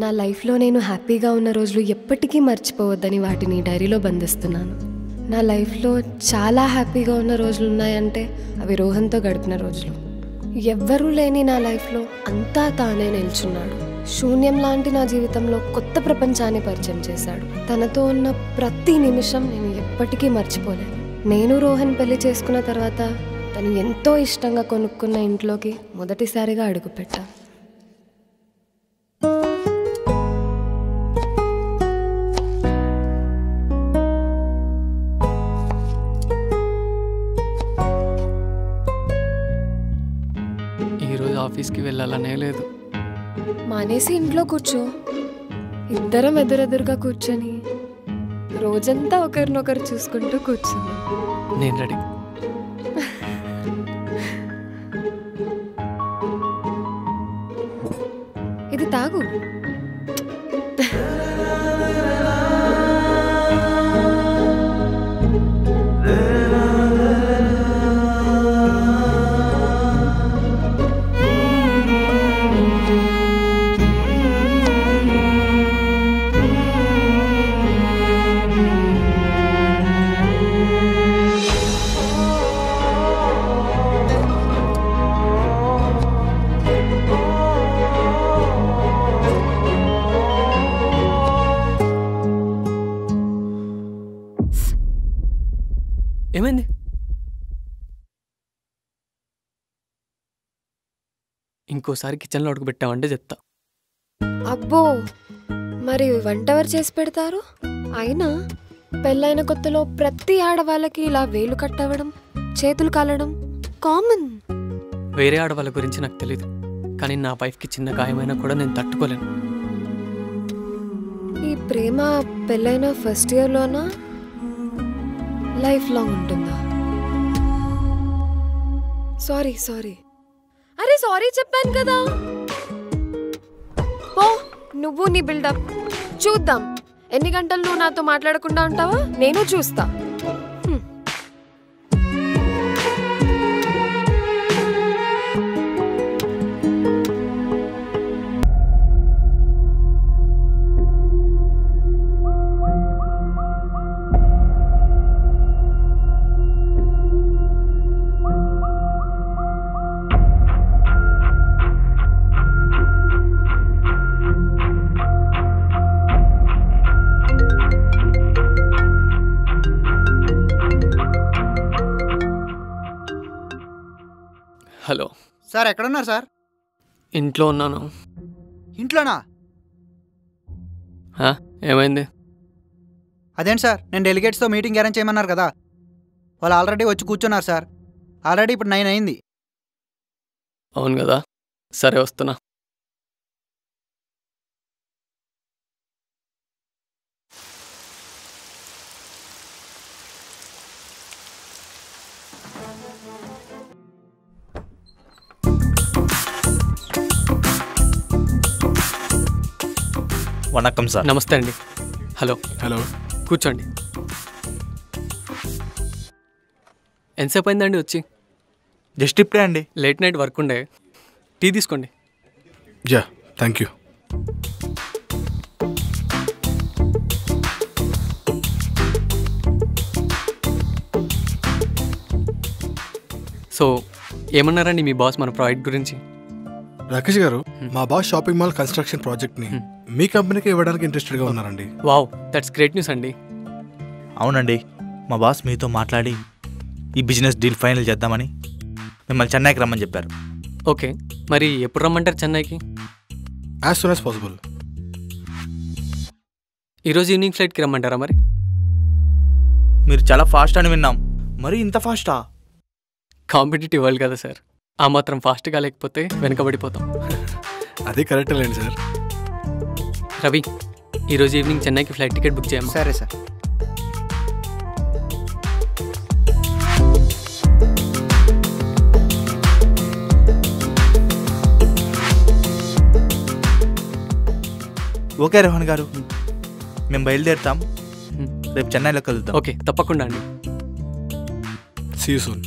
నా లైఫ్లో నేను హ్యాపీగా ఉన్న రోజులు ఎప్పటికీ మర్చిపోవద్దని వాటిని డైరీలో బంధిస్తున్నాను. నా లైఫ్లో చాలా హ్యాపీగా ఉన్న రోజులు ఉన్నాయంటే అవి రోహన్తో గడిపిన రోజులు. ఎవ్వరూ లేని నా లైఫ్లో అంతా తానే నిల్చున్నాడు. శూన్యం లాంటి నా జీవితంలో కొత్త ప్రపంచాన్ని పరిచయం చేశాడు. తనతో ఉన్న ప్రతి నిమిషం నేను ఎప్పటికీ మర్చిపోలేను. నేను రోహన్ పెళ్లి చేసుకున్న తర్వాత తను ఎంతో ఇష్టంగా కొనుక్కున్న ఇంట్లోకి మొదటిసారిగా అడుగుపెట్టాను. ఈరోజు ఆఫీస్కి వెళ్ళాలనే లేదు. మానేసి ఇంట్లో కూర్చో. ఇద్దరం ఎదురెదురుగా కూర్చొని రోజంతా ఒకరినొకరు చూసుకుంటూ కూర్చున్నాం. నేను రెడీ. ఇది తాగు. ఏమైంది? ఇంకోసారి కిచెన్లో అడుగు పెట్టామంటే చెప్తా. అబ్బో, మరి వంట ఎవరు చేసి పెడతారు? అయినా పెళ్ళైన కొత్తలో ప్రతి ఆడవాళ్ళకి ఇలా వేలు కట్టవడం, చేతులు కాలడం కామన్. వేరే ఆడవాళ్ళ గురించి నాకు తెలీదు, కానీ నా వైఫ్కి చిన్న గాయమైనా కూడా నేను తట్టుకోలేను. ఈ ప్రేమ పెళ్ళైన ఫస్ట్ ఇయర్లోనా లైఫ్ లాంగ్ ఉంటుందా? సారీ. అరే సారీ చెప్పాను కదా. పో, నువ్వు నీ బిల్డప్. చూద్దాం ఎన్ని గంటలు నువ్వు నాతో మాట్లాడకుండా ఉంటావా, నేను చూస్తా. హలో సార్, ఎక్కడున్నారు సార్? ఇంట్లో ఉన్నాను. ఇంట్లోనా? ఏమైంది? అదేంటి సార్, నేను డెలిగేట్స్తో మీటింగ్ అరేంజ్ చేయమన్నారు కదా, వాళ్ళు ఆల్రెడీ వచ్చి కూర్చున్నారు సార్. ఆల్రెడీ ఇప్పుడు 9 అయింది. అవును కదా, సరే వస్తున్నా. వణకం సార్. నమస్తే అండి. హలో. కూర్చోండి. ఎంతసేపు అయిందండి వచ్చి? జస్ట్ ఇప్పుడే అండి. లేట్ నైట్ వర్క్ ఉండే. టీ తీసుకోండి. Yeah, thank you. సో ఏమన్నారండి మీ బాస్ మన ప్రాజెక్ట్ గురించి? రాకేష్ గారు, మా బాస్ షాపింగ్ మాల్ కన్స్ట్రక్షన్ ప్రాజెక్ట్ని మీ కంపెనీకి ఇవ్వడానికి ఇంట్రెస్టెడ్గా ఉన్నారండి. వావ్, దట్స్ గ్రేట్ న్యూస్ అండి. అవునండి, మా బాస్ మీతో మాట్లాడి ఈ బిజినెస్ డీల్ ఫైనల్ చేద్దామని మిమ్మల్ని చెన్నైకి రమ్మని చెప్పారు. ఓకే, మరి ఎప్పుడు రమ్మంటారు చెన్నైకి? As soon as possible. ఈరోజు ఈవినింగ్ ఫ్లైట్కి రమ్మంటారా మరి? మీరు చాలా ఫాస్ట్ అని విన్నాం, మరి ఇంత ఫాస్టా? కాంపిటేటివ్ వరల్డ్ కదా సార్, ఆ మాత్రం ఫాస్ట్గా లేకపోతే వెనకబడిపోతాం. అదే కరెక్ట్ లేండి సార్. రవి, ఈరోజు ఈవినింగ్ చెన్నైకి ఫ్లైట్ టికెట్ బుక్ చేయమ్మా. సరే సార్. ఓకే రోహన్ గారు, మేము బయలుదేరుతాం. రేపు చెన్నైలో కలుద్దాం. ఓకే, తప్పకుండా అండి. See you soon.